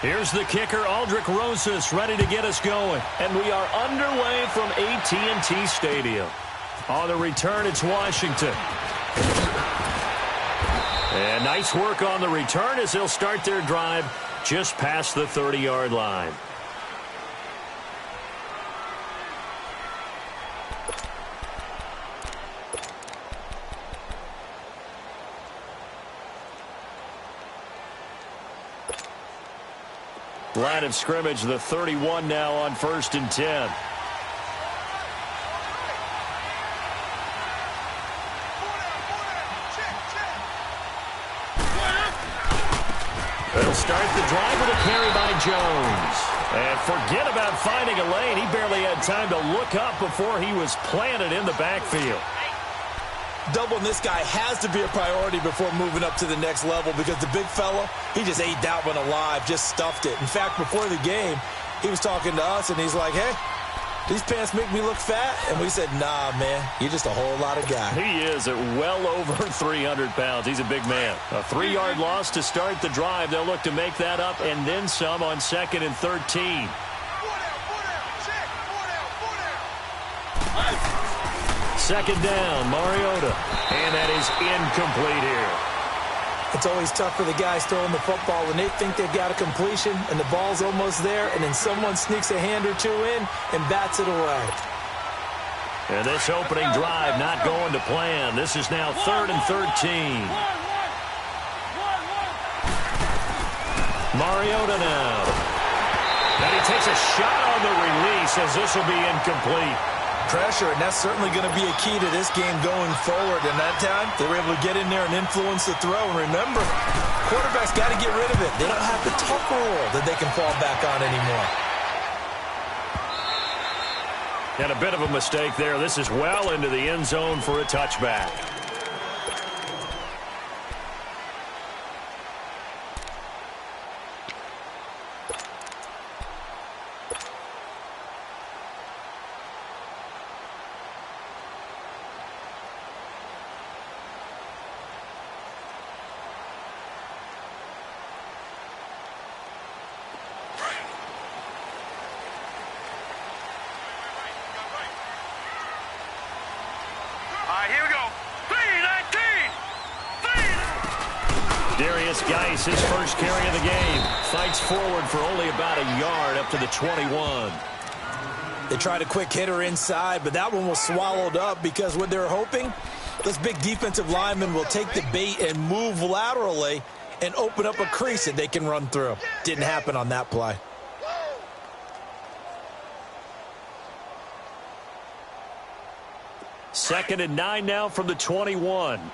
Here's the kicker, Aldrich Rosas, ready to get us going. And we are underway from AT&T Stadium. On the return, it's Washington. And nice work on the return as they'll start their drive just past the 30-yard line. Line of scrimmage, the 31 now on 1st and 10. They'll start the drive with a carry by Jones. And forget about finding a lane. He barely had time to look up before he was planted in the backfield. Doubling this guy has to be a priority before moving up to the next level because the big fella, he just ate that one alive, just stuffed it. In fact, before the game, he was talking to us, and he's like, hey, these pants make me look fat. And we said, nah, man, you're just a whole lot of guy. He is at well over 300 pounds. He's a big man. A 3-yard loss to start the drive. They'll look to make that up and then some on 2nd and 13. Second down, Mariota. And that is incomplete here. It's always tough for the guys throwing the football when they think they've got a completion and the ball's almost there, and then someone sneaks a hand or two in and bats it away. And this opening drive not going to plan. This is now 3rd and 13. Mariota now. And he takes a shot on the release as this will be incomplete. Pressure, and that's certainly going to be a key to this game going forward. And that time, they were able to get in there and influence the throw. And remember, quarterbacks got to get rid of it. They don't have the tuck rule that they can fall back on anymore. And a bit of a mistake there. This is well into the end zone for a touchback. Geis, his first carry of the game, fights forward for only about a yard up to the 21. They tried a quick hitter inside, but that one was swallowed up because what they're hoping, this big defensive lineman will take the bait and move laterally and open up a crease that they can run through. Didn't happen on that play. Second and 9 now from the 21.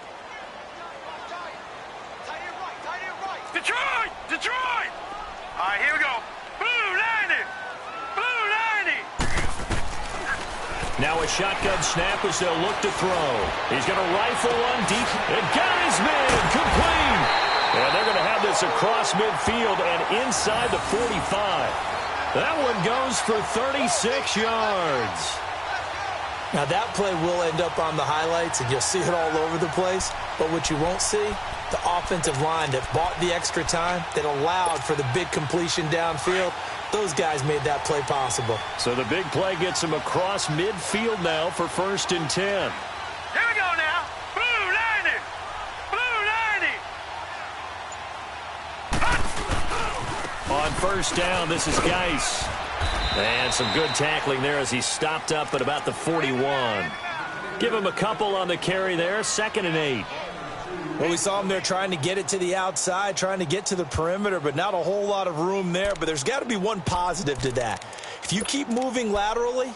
Detroit! All right, here we go. Blue 90! Blue 90! Now a shotgun snap as they'll look to throw. He's going to rifle one deep. And got his man complete. And they're going to have this across midfield and inside the 45. That one goes for 36 yards. Now that play will end up on the highlights, and you'll see it all over the place. But what you won't see, the offensive line that bought the extra time, that allowed for the big completion downfield, those guys made that play possible. So the big play gets him across midfield now for 1st and 10. Here we go now. Blue 90! Blue 90! On 1st down, this is Geis. And some good tackling there as he stopped up at about the 41. Give him a couple on the carry there, 2nd and 8. Well, we saw him there trying to get it to the outside, trying to get to the perimeter, but not a whole lot of room there. But there's got to be one positive to that. If you keep moving laterally,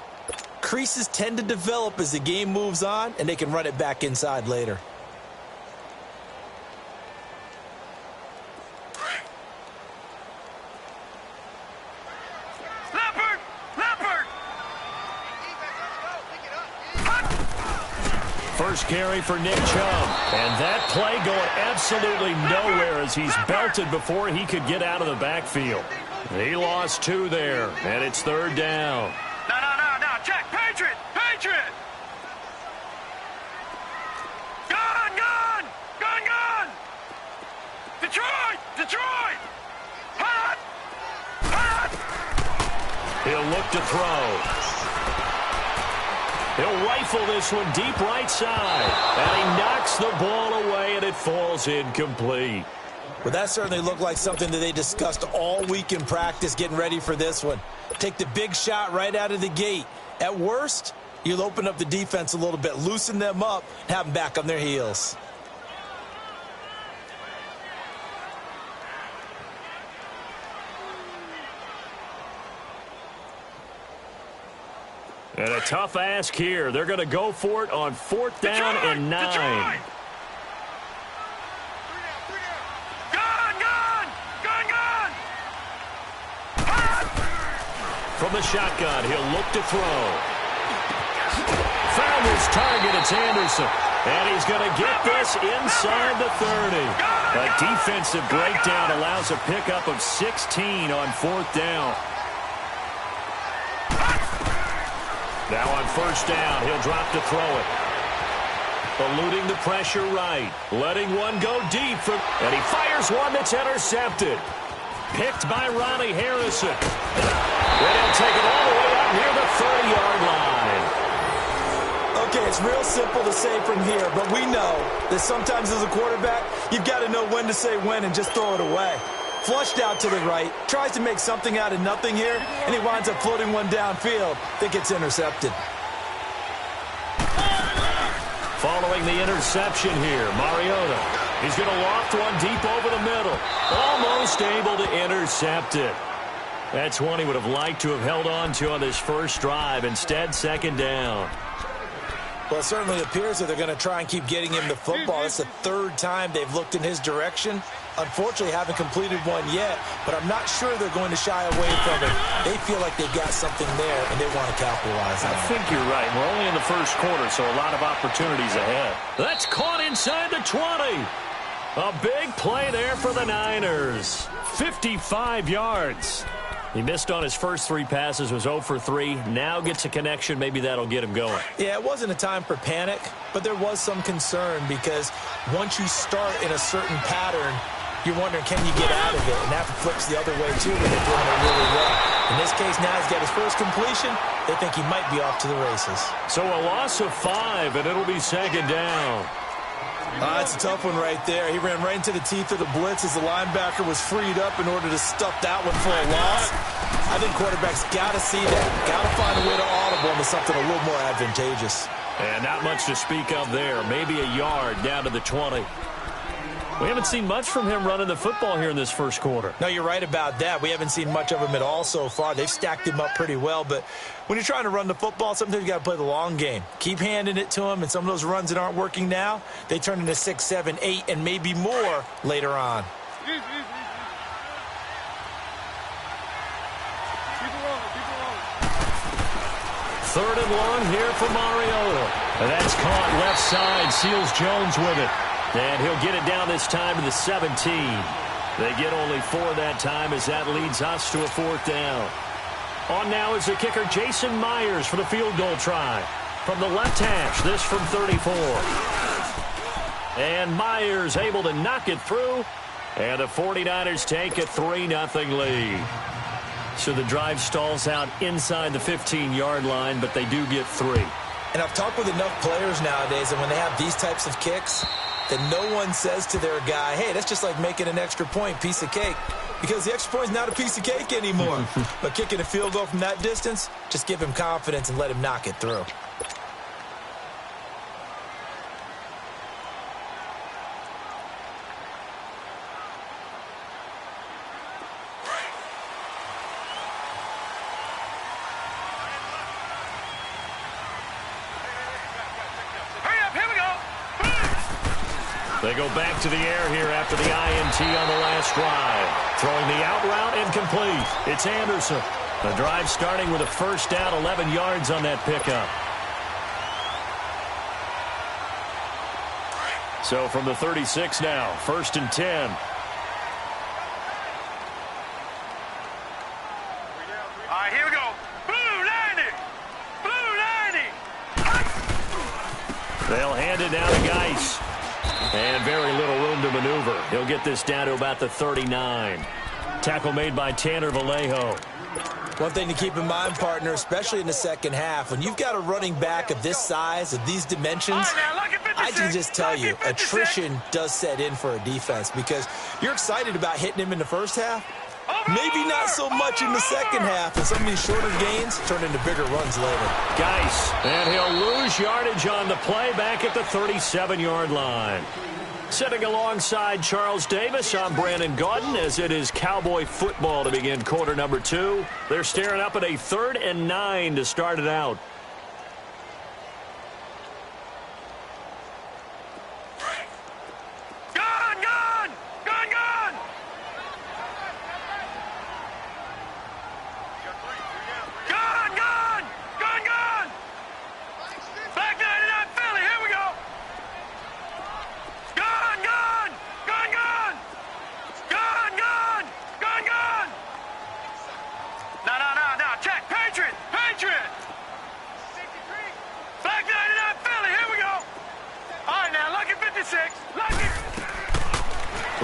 creases tend to develop as the game moves on, and they can run it back inside later. First carry for Nick Chubb. And that play going absolutely nowhere as he's belted before he could get out of the backfield. He lost 2 there, and it's 3rd down. No. Check. Patriot. Gun. Detroit. Hot. He'll look to throw. He'll rifle this one deep right side. And he knocks the ball away, and it falls incomplete. Well, that certainly looked like something that they discussed all week in practice getting ready for this one. Take the big shot right out of the gate. At worst, you'll open up the defense a little bit, loosen them up, and have them back on their heels. And a tough ask here. They're going to go for it on 4th down and 9. From the shotgun, he'll look to throw. Found his target. It's Anderson. And he's going to get this inside the 30. A defensive breakdown allows a pickup of 16 on 4th down. Now on 1st down, he'll drop to throw it. Eluding the pressure right. Letting one go deep. And he fires one that's intercepted. Picked by Ronnie Harrison. And he'll take it all the way up near the 30-yard line. Okay, it's real simple to say from here, but we know that sometimes as a quarterback, you've got to know when to say when and just throw it away. Flushed out to the right, tries to make something out of nothing here, and he winds up floating one downfield that gets intercepted. Following the interception here, Mariota. He's going to loft one deep over the middle. Almost able to intercept it. That's one he would have liked to have held on to on this first drive. Instead, 2nd down. Well, it certainly appears that they're going to try and keep getting him the football. It's the 3rd time they've looked in his direction. Unfortunately, haven't completed one yet, but I'm not sure they're going to shy away from it. They feel like they've got something there, and they want to capitalize on it. I think you're right. We're only in the first quarter, so a lot of opportunities ahead. That's caught inside the 20. A big play there for the Niners. 55 yards. He missed on his first 3 passes, was 0 for 3. Now gets a connection. Maybe that'll get him going. Yeah, it wasn't a time for panic, but there was some concern because once you start in a certain pattern, you're wondering, can you get out of it? And that flips the other way, too, when they're doing it really well. In this case, now he's got his first completion. They think he might be off to the races. So a loss of 5, and it'll be 2nd down. That's a tough one right there. He ran right into the teeth of the blitz as the linebacker was freed up in order to stuff that one for a loss. I think quarterbacks got to see that. Got to find a way to audible into something a little more advantageous. And not much to speak of there. Maybe a yard down to the 20. We haven't seen much from him running the football here in this first quarter. No, you're right about that. We haven't seen much of him at all so far. They've stacked him up pretty well, but when you're trying to run the football, sometimes you got to play the long game. Keep handing it to him, and some of those runs that aren't working now, they turn into 6, 7, 8, and maybe more later on. Third and long here for Mariota. And that's caught left side. Seals Jones with it. And he'll get it down this time to the 17. They get only 4 that time as that leads us to a 4th down. On now is the kicker Jason Myers for the field goal try. From the left hash, this from 34. And Myers able to knock it through. And the 49ers take a 3-0 lead. So the drive stalls out inside the 15-yard line, but they do get 3. And I've talked with enough players nowadays, and when they have these types of kicks, that no one says to their guy, hey, that's just like making an extra point, piece of cake. Because the extra point is not a piece of cake anymore. But kicking a field goal from that distance, just give him confidence and let him knock it through. They go back to the air here after the INT on the last drive. Throwing the out route incomplete. It's Anderson. The drive starting with a first down, 11 yards on that pickup. So from the 36 now, 1st and 10. All right, here we go. Blue 90. Blue 90. They'll hand it down to Geis. And very little room to maneuver. He'll get this down to about the 39. Tackle made by Tanner Vallejo. One thing to keep in mind, partner, especially in the second half, when you've got a running back of this size, of these dimensions, I can just tell you, attrition does set in for a defense because you're excited about hitting him in the first half. Maybe not so much in the second half, and some of these shorter gains turn into bigger runs later. Geis, and he'll lose yardage on the play back at the 37-yard line. Sitting alongside Charles Davis, I'm Brandon Gaudin as it is Cowboy football to begin quarter number 2. They're staring up at a 3rd and 9 to start it out.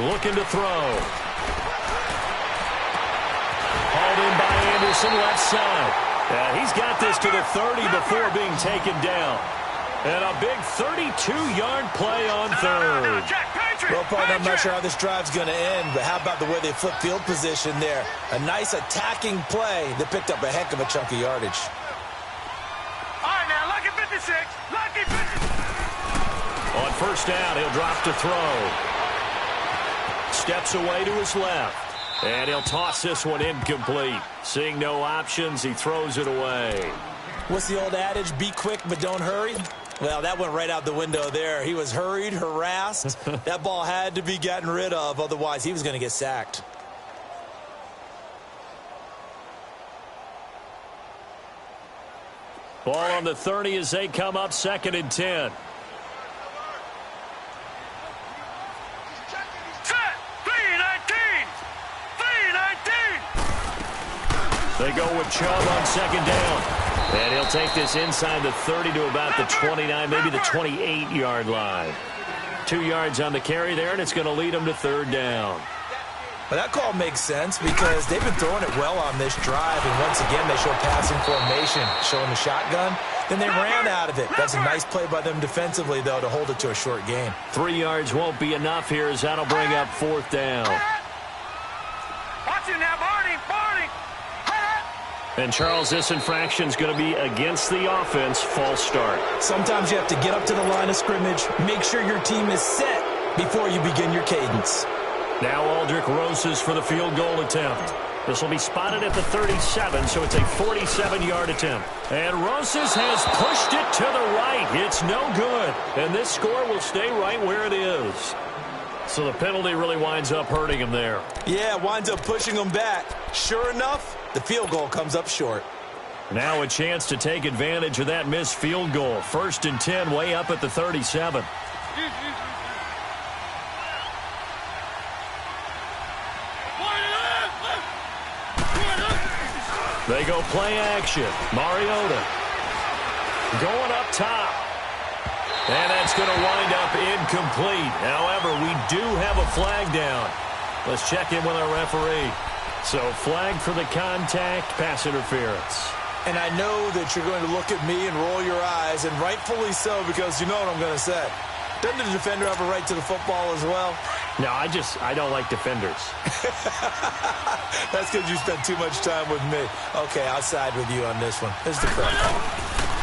Looking to throw. Hauled in by Anderson, left side. He's got this to the 30 before being taken down. And a big 32-yard play on third. Well, partner, I'm not sure how this drive's going to end, but how about the way they flip field position there? A nice attacking play that picked up a heck of a chunk of yardage. All right, now, lucky 56. Lucky 56. On first down, he'll drop to throw. Steps away to his left. And he'll toss this one incomplete. Seeing no options, he throws it away. What's the old adage? Be quick, but don't hurry. Well, that went right out the window there. He was hurried, harassed. That ball had to be gotten rid of. Otherwise, he was going to get sacked. Ball on the 30 as they come up 2nd and 10. They go with Chubb on 2nd down. And he'll take this inside the 30 to about the 29, maybe the 28-yard line. 2 yards on the carry there, and it's going to lead them to 3rd down. Well, that call makes sense because they've been throwing it well on this drive, and once again they show passing formation, showing the shotgun. Then they ran out of it. That's a nice play by them defensively, though, to hold it to a short gain. 3 yards won't be enough here as that'll bring up 4th down. Watch it now, Barney, Barney. And, Charles, this infraction's going to be against the offense. False start. Sometimes you have to get up to the line of scrimmage, make sure your team is set before you begin your cadence. Now Aldrich Roses for the field goal attempt. This will be spotted at the 37, so it's a 47-yard attempt. And Roses has pushed it to the right. It's no good. And this score will stay right where it is. So the penalty really winds up hurting him there. Yeah, winds up pushing him back. Sure enough, the field goal comes up short. Now a chance to take advantage of that missed field goal. 1st and 10, way up at the 37. They go play action. Mariota going up top. And that's going to wind up incomplete. However, we do have a flag down. Let's check in with our referee. So flag for the contact, pass interference. And I know that you're going to look at me and roll your eyes, and rightfully so, because you know what I'm going to say. Doesn't the defender have a right to the football as well? No, I don't like defenders. That's because you spent too much time with me. Okay, I'll side with you on this one. Here's the correct call.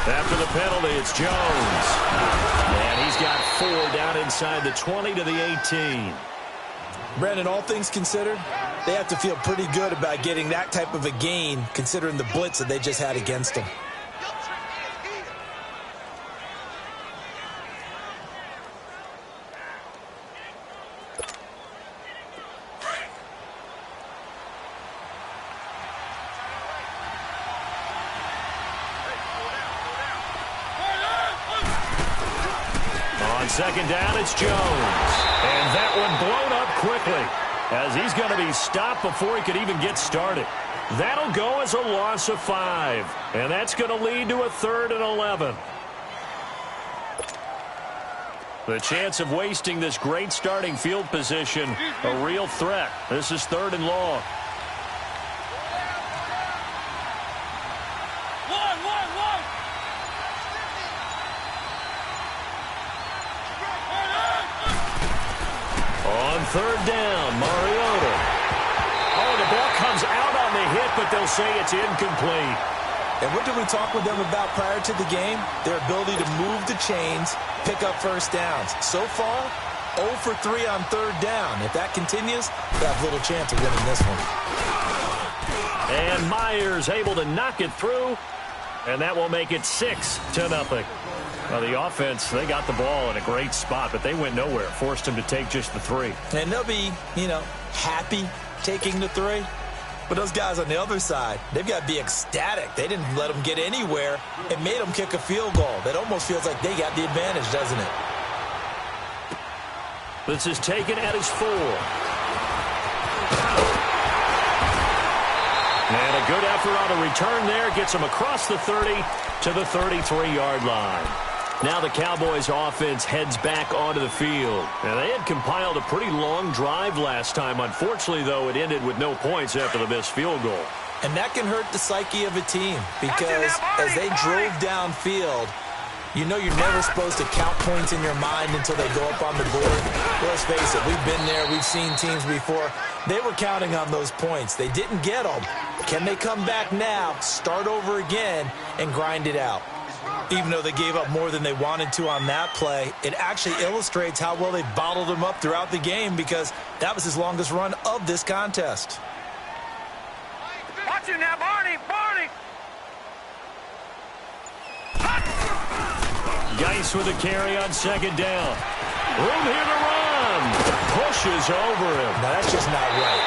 After the penalty, it's Jones. And he's got 4 down inside the 20 to the 18. Brandon, all things considered, they have to feel pretty good about getting that type of a gain, considering the blitz that they just had against them. On 2nd down, it's Jones. And that one blown up quickly as he's going to be stopped before he could even get started. That'll go as a loss of 5. And that's going to lead to a 3rd and 11. The chance of wasting this great starting field position, a real threat. This is 3rd and long. third down. Mariota. Oh, the ball comes out on the hit, but they'll say it's incomplete. And what did we talk with them about prior to the game? Their ability to move the chains, pick up first downs. So far, 0 for 3 on third down. If that continues, they have little chance of winning this one. And Myers able to knock it through, and that will make it 6-0. Well, the offense, they got the ball in a great spot, but they went nowhere. Forced him to take just the 3. And they'll be, happy taking the 3. But those guys on the other side, they've got to be ecstatic. They didn't let them get anywhere. It made them kick a field goal. That almost feels like they got the advantage, doesn't it? This is taken at his 4. And a good effort on a return there. Gets him across the 30 to the 33-yard line. Now the Cowboys offense heads back onto the field. And they had compiled a pretty long drive last time. Unfortunately, though, it ended with no points after the missed field goal. And that can hurt the psyche of a team because as they drove downfield, you're never supposed to count points in your mind until they go up on the board. Let's face it, we've been there. We've seen teams before. They were counting on those points. They didn't get them. Can they come back now, start over again, and grind it out? Even though they gave up more than they wanted to on that play, it actually illustrates how well they bottled them up throughout the game because that was his longest run of this contest. Watch it now, Barney! Geis with a carry on second down. Room here to run. Pushes over him. Now, that's just not right.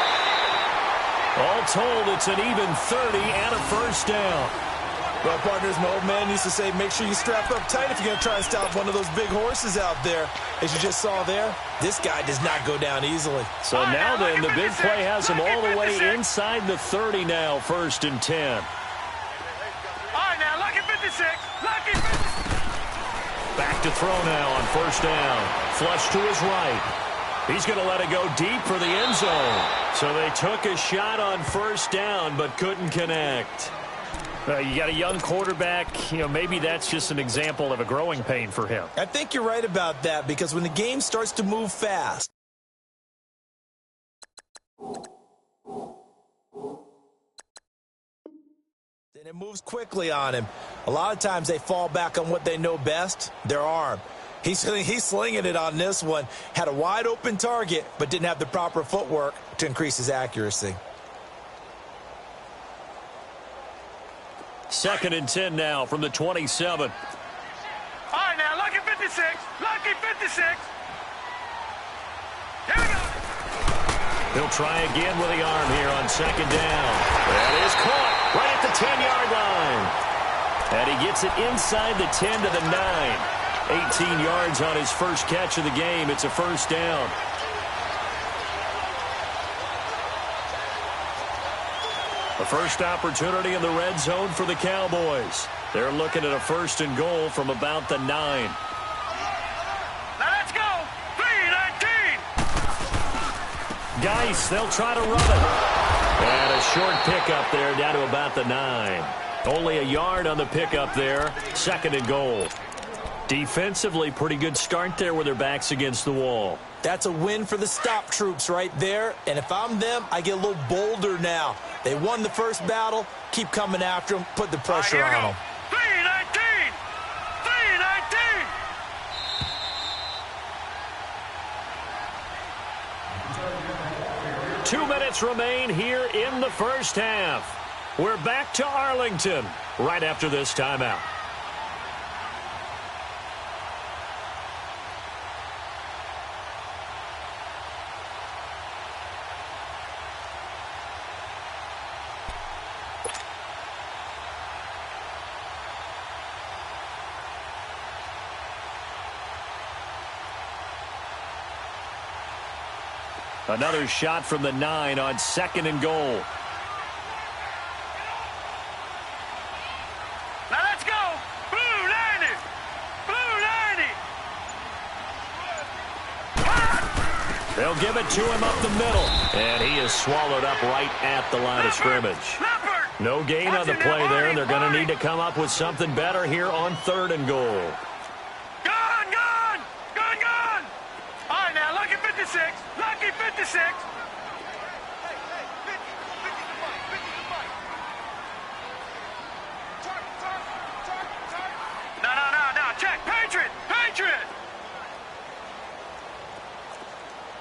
All told, it's an even 30 and a first down. Well, partners, my old man used to say, make sure you strap up tight if you're going to try and stop one of those big horses out there. As you just saw there, this guy does not go down easily. So now then, the big play has him all the way inside the 30 now, 1st and 10. All right, now, lucky 56. Lucky 56. Back to throw now on 1st down. Flush to his right. He's going to let it go deep for the end zone. So they took a shot on 1st down, but couldn't connect. You got a young quarterback, maybe that's just an example of a growing pain for him. I think you're right about that because when the game starts to move fast, then it moves quickly on him. A lot of times they fall back on what they know best, their arm. He's slinging it on this one. Had a wide open target, but didn't have the proper footwork to increase his accuracy. 2nd and 10 now from the 27. All right, now, lucky 56. Lucky 56. Here we go. He'll try again with the arm here on 2nd down. That is caught right at the 10-yard line. And he gets it inside the 10 to the 9. 18 yards on his first catch of the game. It's a first down. The first opportunity in the red zone for the Cowboys. They're looking at a 1st and goal from about the 9. Now let's go. 3-19. Geis, they'll try to run it. And a short pickup there down to about the 9. Only a yard on the pickup there. 2nd and goal. Defensively, pretty good start there with their backs against the wall. That's a win for the stop troops right there. And if I'm them, I get a little bolder now. They won the first battle. Keep coming after them. Put the pressure on them. 3-19. 3-19. 2 minutes remain here in the first half. We're back to Arlington right after this timeout. Another shot from the 9 on 2nd and goal. Now let's go. Blue 90. Blue 90. They'll give it to him up the middle. And he is swallowed up right at the line of scrimmage. No gain on the play there, and they're going to need to come up with something better here on 3rd and goal. Gone. All right, now, lucky 56. Lucky 56. 56. No. Check. Patriot.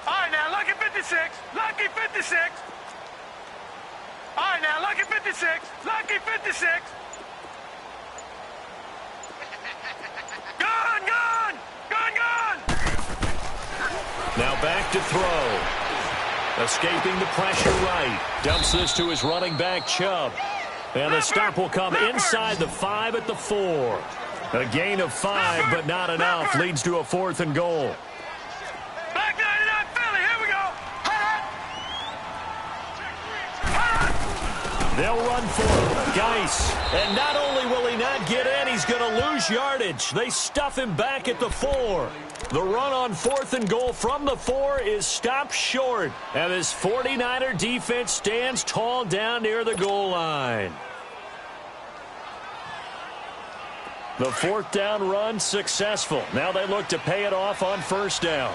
All right, now, lucky 56. Lucky 56. All right, now, lucky 56. Lucky 56. Gun. Now back to throw. Escaping the pressure right. Dumps this to his running back, Chubb. And the stop will come inside the 5 at the 4. A gain of 5, but not enough. Leads to a 4th and goal. Back 99 Philly, here we go. They'll run for it. Geis. And not only will he not get in, he's going to lose yardage. They stuff him back at the 4. The run on 4th and goal from the 4 is stopped short. And this 49er defense stands tall down near the goal line. The 4th down run successful. Now they look to pay it off on 1st down.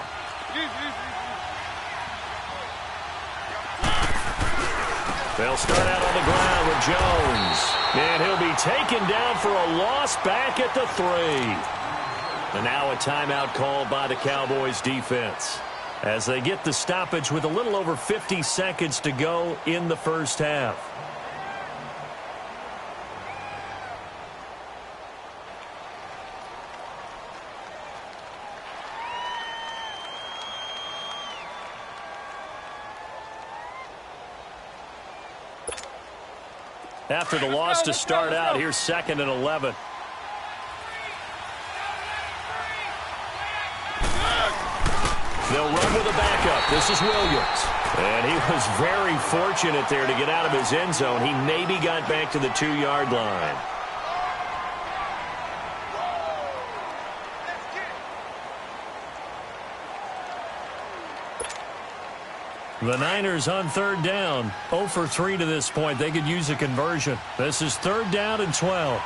They'll start out on the ground with Jones. And he'll be taken down for a loss back at the 3. And now a timeout called by the Cowboys defense as they get the stoppage with a little over 50 seconds to go in the 1st half. After the loss to start out, here's 2nd and 11. They'll run with a backup. This is Williams. And he was very fortunate there to get out of his end zone. He maybe got back to the 2-yard line. The Niners on 3rd down. 0 for 3 to this point. They could use a conversion. This is 3rd down and 12.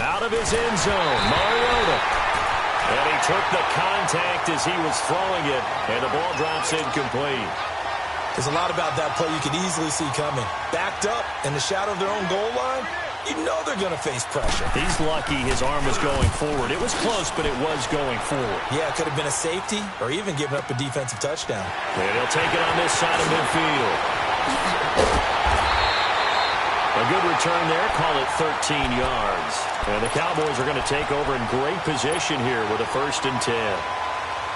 Out of his end zone, Mariota. And he took the contact as he was throwing it, and the ball drops incomplete. There's a lot about that play you could easily see coming. Backed up in the shadow of their own goal line, you know they're going to face pressure. He's lucky his arm was going forward. It was close, but it was going forward. Yeah, it could have been a safety or even given up a defensive touchdown. And he'll take it on this side of midfield. A good return there, call it 13 yards. And the Cowboys are going to take over in great position here with a 1st and 10.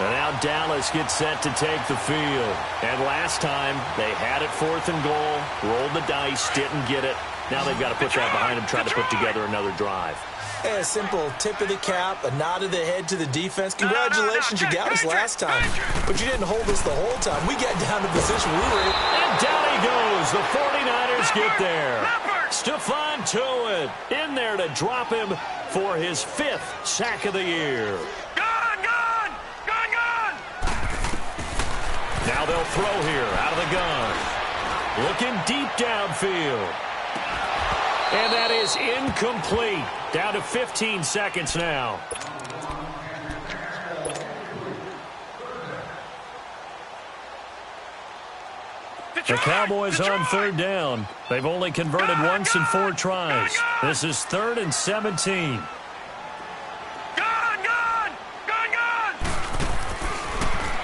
And now Dallas gets set to take the field. And last time, they had it 4th and goal, rolled the dice, didn't get it. Now they've got to put that behind them, try to put together another drive. Hey, a simple tip of the cap, a nod of the head to the defense. Congratulations, you got us last time. But you didn't hold us the whole time. We got down to the position we were in. And down he goes. The 49ers get there. Stephon Tuitt in there to drop him for his 5th sack of the year. Gun! Now they'll throw here out of the gun. Looking deep downfield. And that is incomplete. Down to 15 seconds now. The Cowboys on 3rd down. They've only converted once in 4 tries. This is 3rd and 17.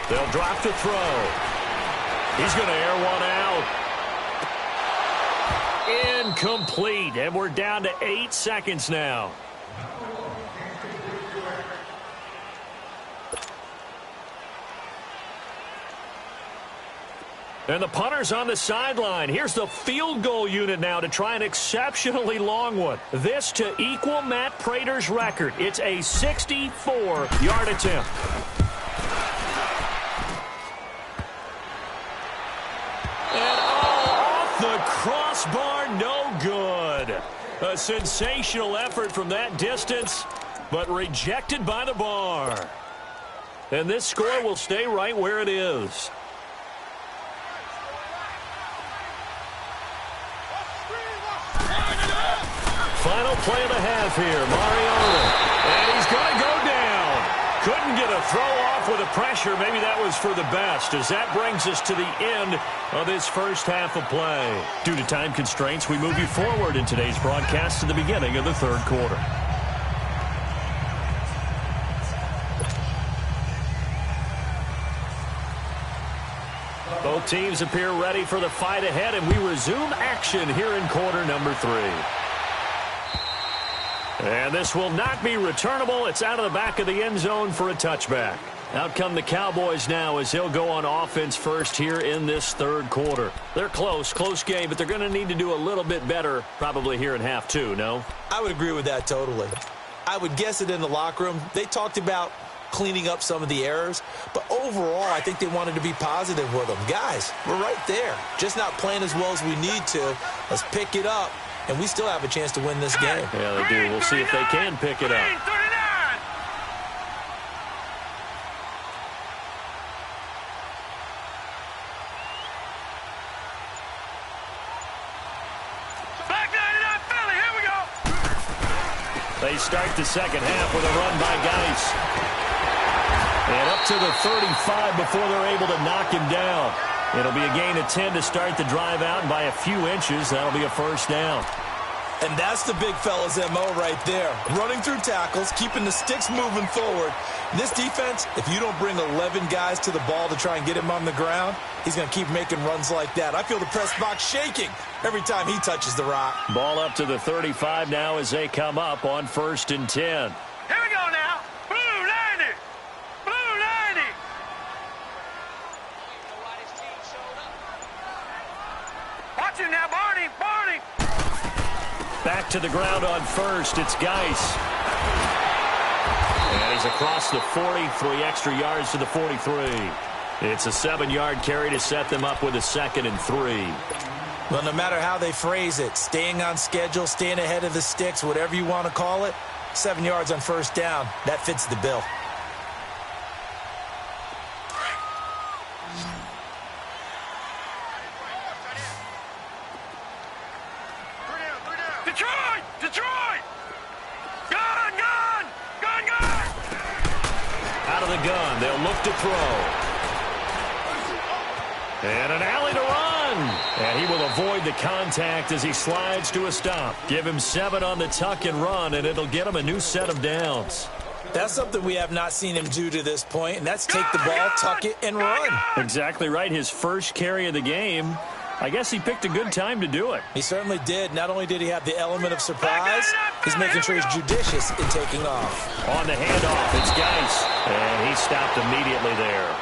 They'll drop to throw. He's going to air one out. Incomplete. And we're down to 8 seconds now. And the punter's on the sideline. Here's the field goal unit now to try an exceptionally long one. This to equal Matt Prater's record. It's a 64-yard attempt. And off the crossbar, no good. A sensational effort from that distance, but rejected by the bar. And this score will stay right where it is. Final play of the half here, Mariota. And he's going to go down. Couldn't get a throw off with the pressure. Maybe that was for the best, as that brings us to the end of this first half of play. Due to time constraints, we move you forward in today's broadcast to the beginning of the third quarter. Both teams appear ready for the fight ahead, and we resume action here in quarter number 3. And this will not be returnable. It's out of the back of the end zone for a touchback. Out come the Cowboys now as they'll go on offense first here in this third quarter. They're close game, but they're going to need to do a little bit better probably here in half 2, no? I would agree with that totally. I would guess it in the locker room. They talked about cleaning up some of the errors, but overall, I think they wanted to be positive with them. Guys, we're right there. Just not playing as well as we need to. Let's pick it up, and we still have a chance to win this game. Yeah, they do. We'll see if they can pick it up. They start the second half with a run by Geis. And up to the 35 before they're able to knock him down. It'll be a gain of 10 to start the drive out, and by a few inches, that'll be a first down. And that's the big fella's MO right there. Running through tackles, keeping the sticks moving forward. This defense, if you don't bring 11 guys to the ball to try and get him on the ground, he's going to keep making runs like that. I feel the press box shaking every time he touches the rock. Ball up to the 35 now as they come up on 1st and 10. Here we go now. Blue 90. Blue 90. Watch him now, Barney. Barney. Back to the ground on 1st. It's Geis. And he's across the 40, 3 extra yards to the 43. It's a 7-yard carry to set them up with a 2nd and 3. Well, no matter how they phrase it, staying on schedule, staying ahead of the sticks, whatever you want to call it, 7 yards on 1st down, that fits the bill. Detroit! Detroit! Gun! Gun! Gun! Gun! Out of the gun, they'll look to throw. And an alley to run. And he will avoid the contact as he slides to a stop. Give him 7 on the tuck and run, and it'll get him a new set of downs. That's something we have not seen him do to this point, and that's take the ball, tuck it, and run. Exactly right. His first carry of the game. I guess he picked a good time to do it. He certainly did. Not only did he have the element of surprise, he's making sure he's judicious in taking off. On the handoff, it's Geis. And he stopped immediately there.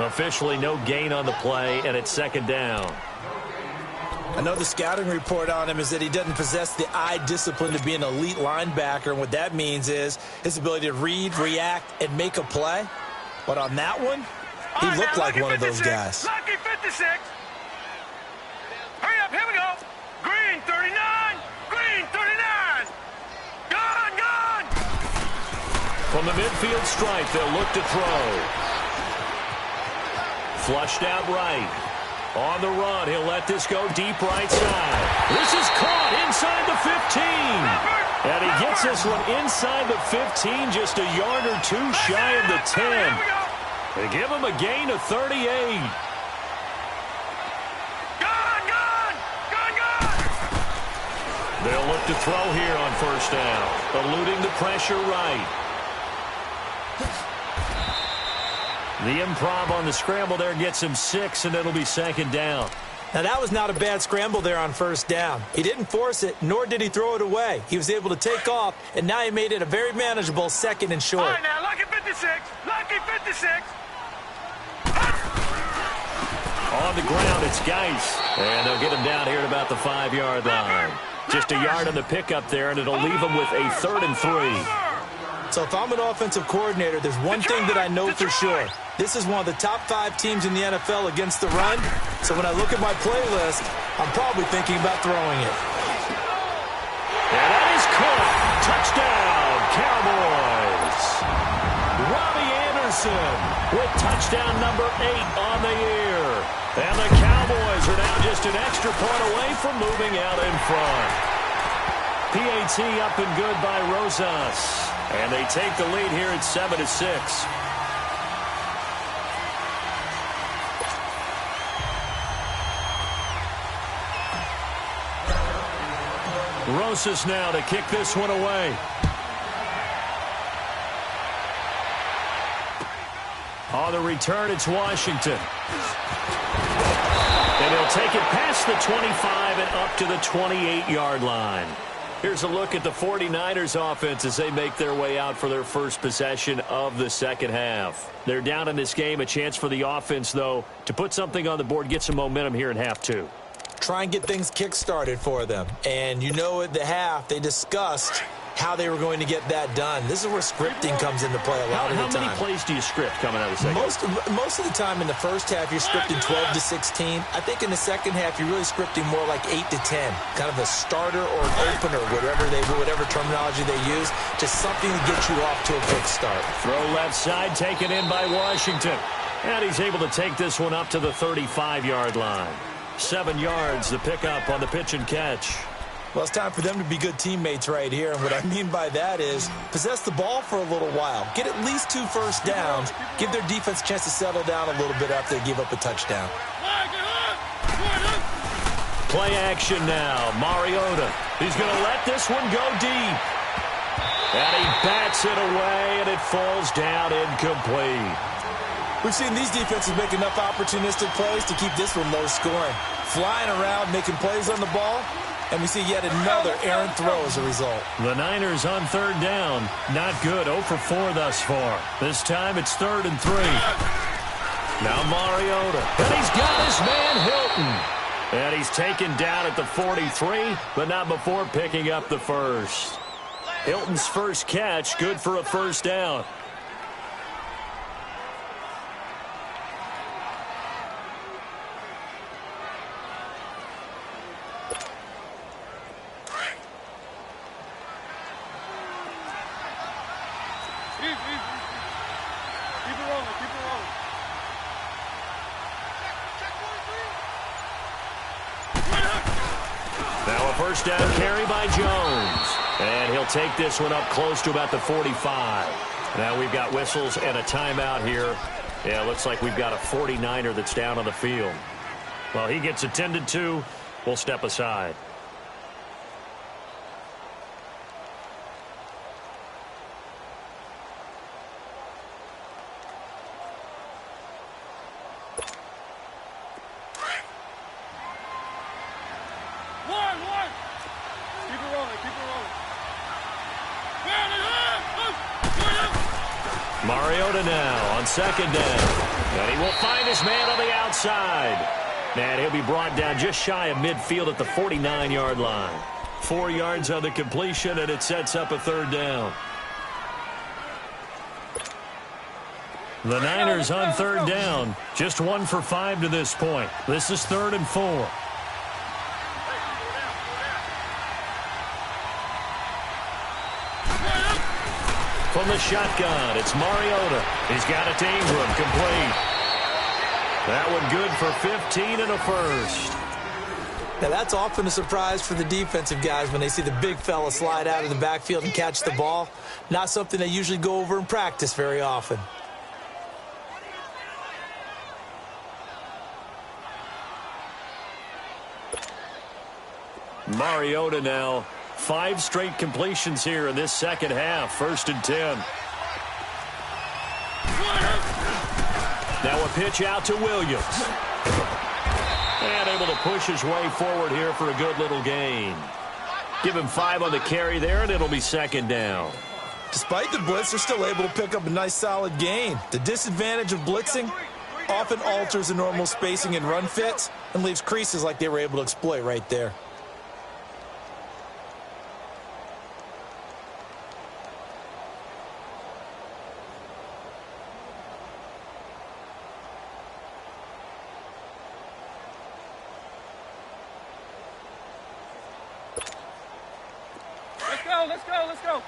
Officially no gain on the play, and it's 2nd down. I know the scouting report on him is that he doesn't possess the eye discipline to be an elite linebacker, and what that means is his ability to read, react, and make a play. But on that one, he looked like one of those guys. Lucky 56. Hurry up, here we go. Green 39. Green 39. Gun! Gun! From the midfield stripe, they'll look to throw. Flushed out right. On the run, he'll let this go deep right side. This is caught inside the 15. And he gets this one inside the 15, just a yard or 2 shy of the 10. They give him a gain of 38. Gun! Gun! Gun! Gun! They'll look to throw here on 1st down. Eluding the pressure right. The improv on the scramble there gets him 6, and it'll be 2nd down. Now, that was not a bad scramble there on 1st down. He didn't force it, nor did he throw it away. He was able to take off, and now he made it a very manageable 2nd and short. All right, now, lucky 56. Lucky 56. On the ground, it's Geis. And they'll get him down here at about the 5-yard line. Just a yard on the pickup there, and it'll leave him with a 3rd and 3. So if I'm an offensive coordinator, there's one thing that I know for sure. This is one of the top 5 teams in the NFL against the run. So when I look at my playlist, I'm probably thinking about throwing it. And that is caught. Touchdown, Cowboys. Robbie Anderson with touchdown number 8 on the year. And the Cowboys are now just an extra point away from moving out in front. PAT up and good by Rosas. And they take the lead here at 7-6. Rosas now to kick this one away. On the return, it's Washington. And he'll take it past the 25 and up to the 28-yard line. Here's a look at the 49ers offense as they make their way out for their first possession of the second half. They're down in this game. A chance for the offense, though, to put something on the board, get some momentum here in half two. Try and get things kick-started for them. And you know at the half, they discussed how they were going to get that done. This is where scripting comes into play a lot of the time. How many plays do you script coming out of the second? Most of the time in the first half, you're scripting 12 to 16. I think in the second half, you're really scripting more like 8 to 10. Kind of a starter or an opener, whatever terminology they use. Just something to get you off to a quick start. Throw left side, taken in by Washington. And he's able to take this one up to the 35-yard line. 7 yards, the pickup on the pitch and catch. Well, it's time for them to be good teammates right here. And what I mean by that is possess the ball for a little while. Get at least 2 first downs. Give their defense a chance to settle down a little bit after they give up a touchdown. Play action now. Mariota. He's going to let this one go deep. And he bats it away, and it falls down incomplete. We've seen these defenses make enough opportunistic plays to keep this one low scoring. Flying around, making plays on the ball. And we see yet another errant throw as a result. The Niners on third down. Not good. 0 for 4 thus far. This time it's 3rd and 3. Now Mariota. And he's got his man Hilton. And he's taken down at the 43, but not before picking up the first. Hilton's first catch, good for a first down. First down carry by Jones. And he'll take this one up close to about the 45. Now we've got whistles and a timeout here. Yeah, looks like we've got a 49er that's down on the field. Well, he gets attended to. We'll step aside. Mariota now on second down. And he will find his man on the outside. And he'll be brought down just shy of midfield at the 49-yard line. 4 yards on the completion, and it sets up a third down. The Niners on third down. Just 1 for 5 to this point. This is 3rd and 4. From the shotgun, it's Mariota. He's got it to Ingram, complete. That one good for 15 and a first. Now, that's often a surprise for the defensive guys when they see the big fella slide out of the backfield and catch the ball. Not something they usually go over in practice very often. Mariota now. 5 straight completions here in this second half. 1st and 10. Now a pitch out to Williams. And able to push his way forward here for a good little gain. Give him 5 on the carry there, and it'll be 2nd down. Despite the blitz, they're still able to pick up a nice solid gain. The disadvantage of blitzing often alters the normal spacing and run fits and leaves creases like they were able to exploit right there. Let's go.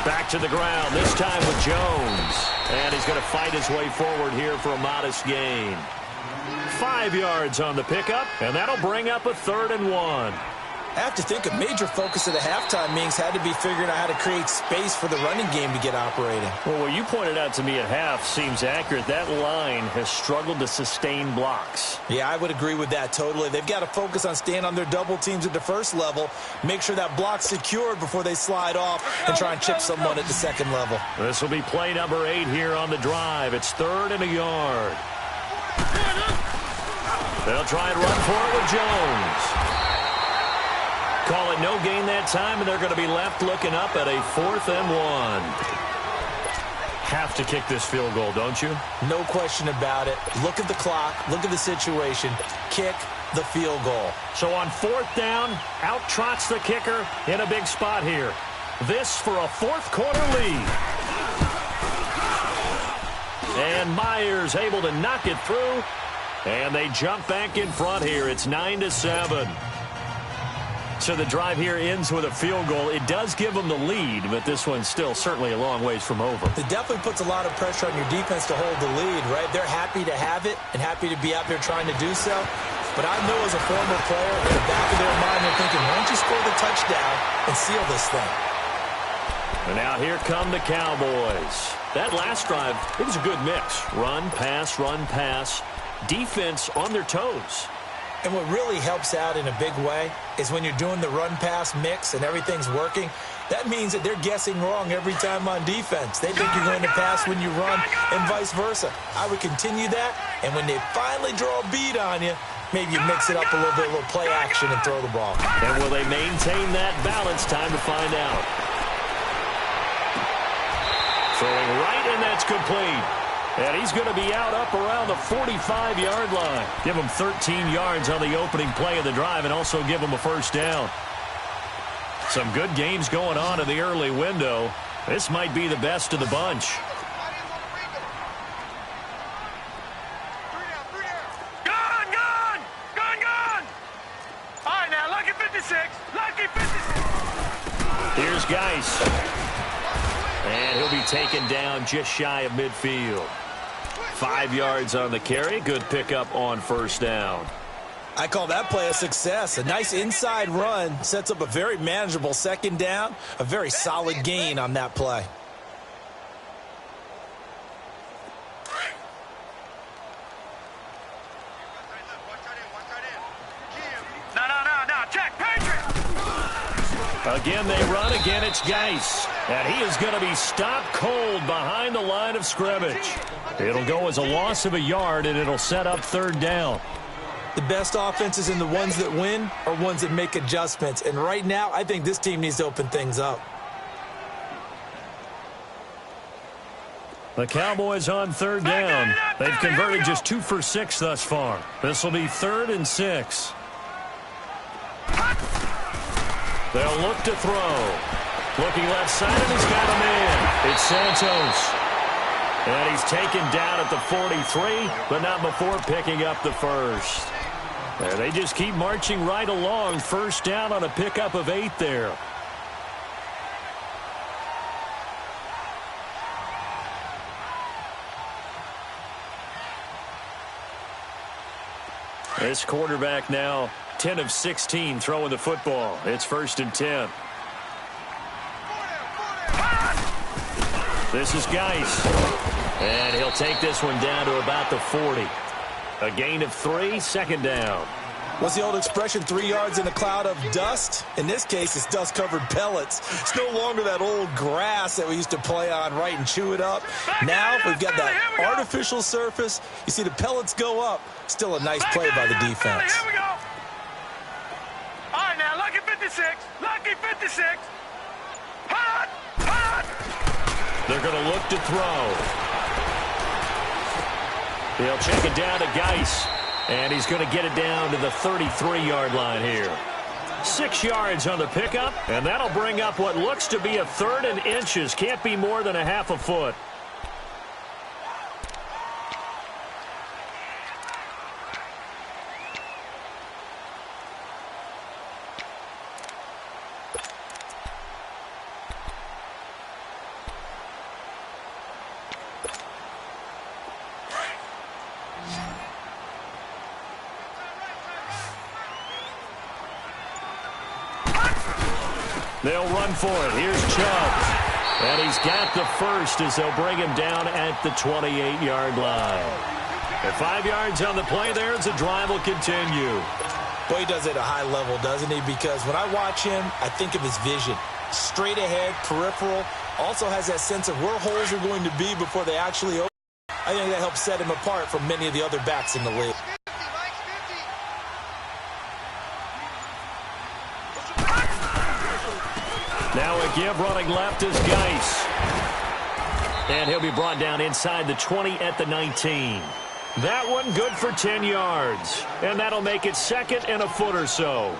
Back to the ground, this time with Jones. And he's going to fight his way forward here for a modest gain. 5 yards on the pickup, and that'll bring up a 3rd and 1. I have to think a major focus of the halftime meetings had to be figuring out how to create space for the running game to get operating. Well, what you pointed out to me at half seems accurate. That line has struggled to sustain blocks. Yeah, I would agree with that totally. They've got to focus on staying on their double teams at the first level, make sure that block's secured before they slide off and try and chip someone at the second level. This will be play number 8 here on the drive. It's 3rd and a yard. They'll try and run for it with Jones. Call it no gain that time, and they're going to be left looking up at a 4th and 1. Have to kick this field goal, don't you? No question about it. Look at the clock. Look at the situation. Kick the field goal. So on 4th down, out trots the kicker in a big spot here. This for a 4th quarter lead. And Myers able to knock it through. And they jump back in front here. It's 9-7. So the drive here ends with a field goal. It does give them the lead, but this one's still certainly a long ways from over. It definitely puts a lot of pressure on your defense to hold the lead, right? They're happy to have it and happy to be out there trying to do so. But I know as a former player, in the back of their mind, they're thinking, why don't you score the touchdown and seal this thing? And now here come the Cowboys. That last drive, it was a good mix. Run, pass, defense on their toes. And what really helps out in a big way is when you're doing the run-pass mix and everything's working, that means that they're guessing wrong every time on defense. They think you're going to pass when you run and vice versa. I would continue that, and when they finally draw a bead on you, maybe you mix it up a little play action and throw the ball. And will they maintain that balance? Time to find out. Throwing right, and that's complete. And he's going to be out up around the 45-yard line. Give him 13 yards on the opening play of the drive and also give him a first down. Some good games going on in the early window. This might be the best of the bunch. Gone! All right, now, lucky 56. Here's Geis. And he'll be taken down just shy of midfield. 5 yards on the carry. Good pickup on first down. I call that play a success. A nice inside run sets up a very manageable second down. A very solid gain on that play. No, check, Patriot! Again, they run. Again, it's Geis. And he is going to be stopped cold behind the line of scrimmage. It'll go as a loss of a yard, and it'll set up 3rd down. The best offenses and the ones that win are ones that make adjustments. And right now, I think this team needs to open things up. The Cowboys on 3rd down. They've converted just 2 for 6 thus far. This will be 3rd and 6. They'll look to throw. Looking left side, and he's got a man. It's Santos. And he's taken down at the 43, but not before picking up the first. And they just keep marching right along. First down on a pickup of 8 there. This quarterback now 10 of 16 throwing the football. It's 1st and 10. This is Geis. And he'll take this one down to about the 40. A gain of 3, second down. What's the old expression, 3 yards in a cloud of dust? In this case, it's dust-covered pellets. It's no longer that old grass that we used to play on, right, and chew it up. Now we've got that artificial surface. You see the pellets go up. Still a nice play by the defense. Here we go. All right, now, lucky 56. Hot! They're going to look to throw. He'll check it down to Geis. And he's going to get it down to the 33-yard line here. 6 yards on the pickup, and that'll bring up what looks to be a 3rd and inches. Can't be more than a half a foot. They'll run for it. Here's Chubb. And he's got the first as they'll bring him down at the 28-yard line. And 5 yards on the play there as the drive will continue. Boy, he does it at a high level, doesn't he? Because when I watch him, I think of his vision. Straight ahead, peripheral. Also has that sense of where holes are going to be before they actually open. I think that helps set him apart from many of the other backs in the league. Now a give running left is Geis. And he'll be brought down inside the 20 at the 19. That one good for 10 yards. And that'll make it second and a foot or so.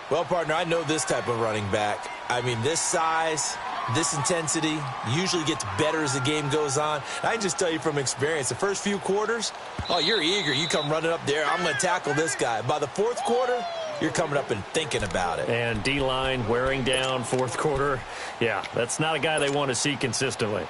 Well, partner, I know this type of running back. I mean, this size, this intensity usually gets better as the game goes on. I can just tell you from experience, the first few quarters, oh, you're eager. You come running up there, I'm going to tackle this guy. By the fourth quarter, you're coming up and thinking about it. And D-line wearing down fourth quarter. Yeah, that's not a guy they want to see consistently.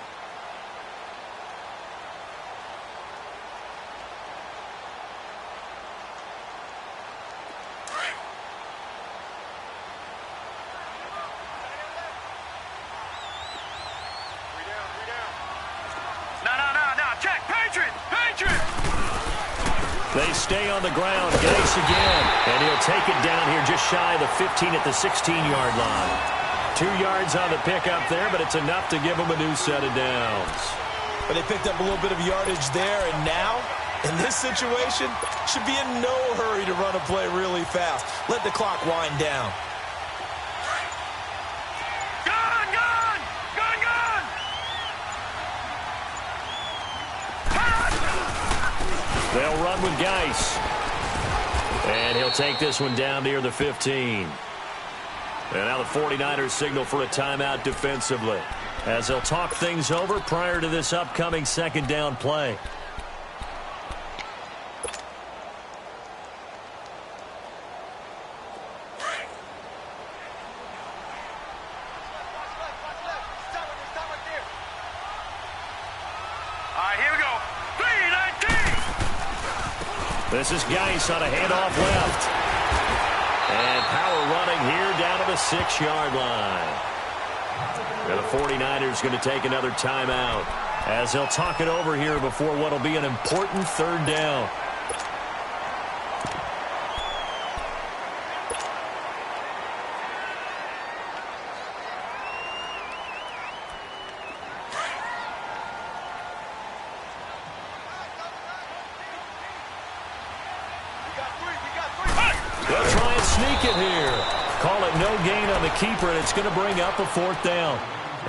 They stay on the ground. Geis again. And he'll take it down here just shy of the 15 at the 16-yard line. 2 yards on the pickup there, but it's enough to give them a new set of downs. But they picked up a little bit of yardage there, and now, in this situation, should be in no hurry to run a play really fast. Let the clock wind down. They'll run with Geis. And he'll take this one down near the 15. And now the 49ers signal for a timeout defensively, as they'll talk things over prior to this upcoming second down play. This is Geis on a handoff left. And power running here down to the 6-yard line. And the 49ers going to take another timeout as they'll talk it over here before what will be an important third down. They'll try and sneak it here. Call it no gain on the keeper, and it's going to bring up a fourth down.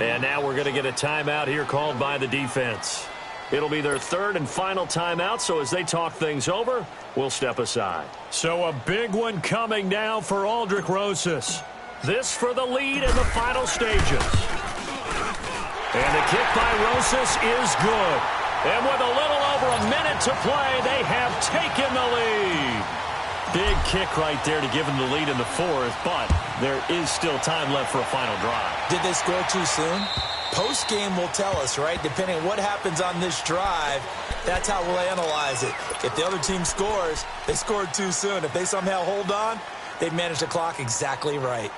And now we're going to get a timeout here called by the defense. It'll be their third and final timeout, so as they talk things over, we'll step aside. So a big one coming now for Aldrick Rosas. This for the lead in the final stages. And the kick by Rosas is good. And with a little over a minute to play, they have taken the lead. Big kick right there to give them the lead in the fourth, but there is still time left for a final drive. Did they score too soon? Post-game will tell us, right? Depending on what happens on this drive, that's how we'll analyze it. If the other team scores, they scored too soon. If they somehow hold on, they've managed the clock exactly right.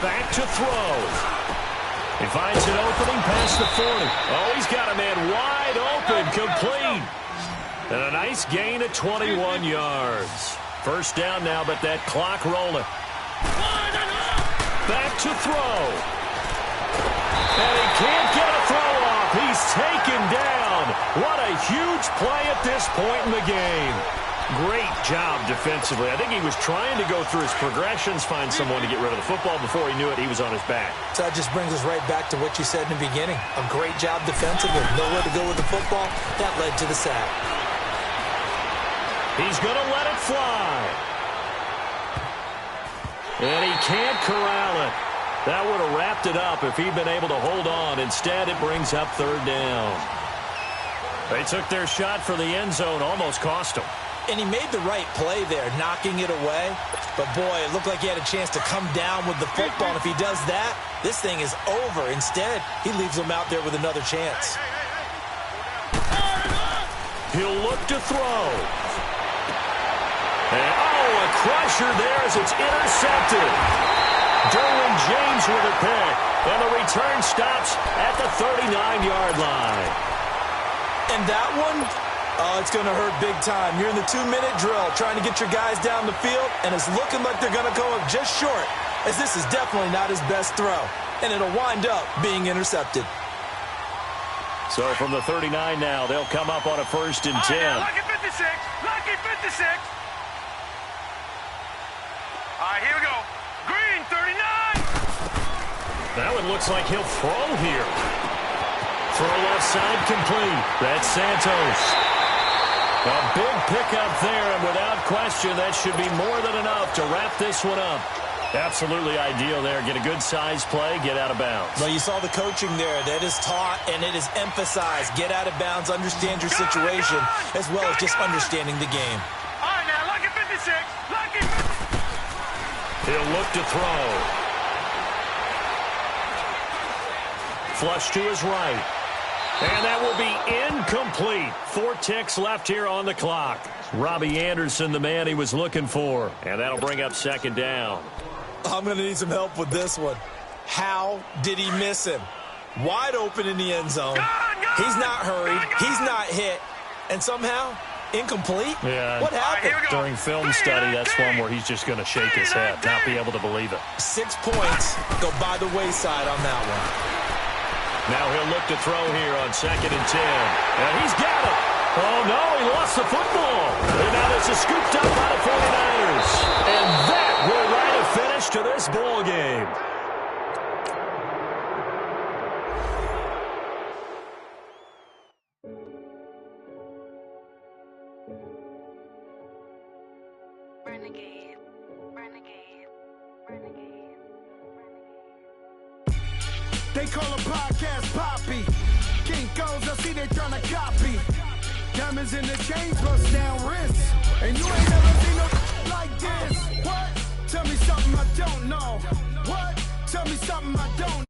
Back to throw. He finds an opening past the 40. Oh, he's got a man wide open, complete. And a nice gain of 21 yards. First down now, but that clock rolling. Back to throw. And he can't get a throw off. He's taken down. What a huge play at this point in the game. Great job defensively. I think he was trying to go through his progressions, find someone to get rid of the football. Before he knew it, he was on his back. So that just brings us right back to what you said in the beginning. A great job defensively. Nowhere to go with the football. That led to the sack. He's going to let it fly. And he can't corral it. That would have wrapped it up if he'd been able to hold on. Instead, it brings up third down. They took their shot for the end zone, almost cost them. And he made the right play there, knocking it away. But, boy, it looked like he had a chance to come down with the football. And if he does that, this thing is over. Instead, he leaves him out there with another chance. He'll look to throw. And, a crusher there as it's intercepted. Derwin James with a pick. And the return stops at the 39-yard line. And that one, it's going to hurt big time. You're in the 2-minute drill trying to get your guys down the field, and it's looking like they're going to come up just short, as this is definitely not his best throw. And it'll wind up being intercepted. So from the 39 now, they'll come up on a 1st and 10. Lucky 56. Lucky 56. All right, here we go. Green, 39. Now it looks like he'll throw here. Throw left side complete. That's Santos. A big pickup there, and without question, that should be more than enough to wrap this one up. Absolutely ideal there. Get a good size play, get out of bounds. Well, you saw the coaching there. That is taught and it is emphasized. Get out of bounds, understand your situation, as well as just understanding the game. All right, now, lucky 56. Lucky 56. He'll look to throw. Flush to his right. And that will be incomplete. 4 ticks left here on the clock. Robbie Anderson, the man he was looking for. And that'll bring up 2nd down. I'm going to need some help with this one. How did he miss him? Wide open in the end zone. He's not hurried. He's not hit. And somehow, incomplete? Yeah. What happened? During film study, that's one where he's just going to shake his head, not be able to believe it. 6 points go by the wayside on that one. Now he'll look to throw here on 2nd and 10. And he's got it. Oh, no, he lost the football. And now this is scooped up by the 49ers. And that will write a finish to this ball game. Renegade, renegade, renegade, renegade. They call a podcast Poppy. Kinkos, I see they tryna copy. Diamonds in the chains, bust down wrists. And you ain't never seen no like this. What? Tell me something I don't know. What? Tell me something I don't